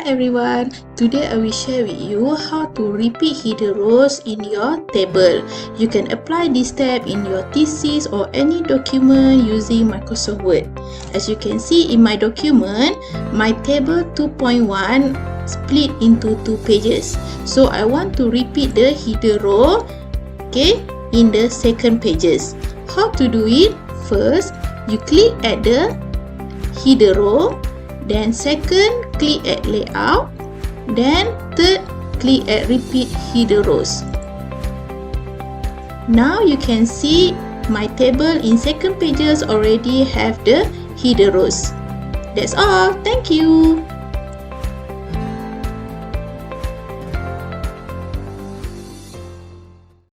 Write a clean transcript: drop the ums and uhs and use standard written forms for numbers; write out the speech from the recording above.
everyone, today I will share with you how to repeat hidden rows in your table. You can apply this step in your thesis or any document using Microsoft Word. As you can see in my document, my table 2.1 split into 2 pages. So I want to repeat the hidden row in the second pages. How to do it? First, you click at the hidden row. Then second, click at layout. Then third, click at repeat hidden rows. Now you can see my table in second pages already have the hidden rows. That's all. Thank you.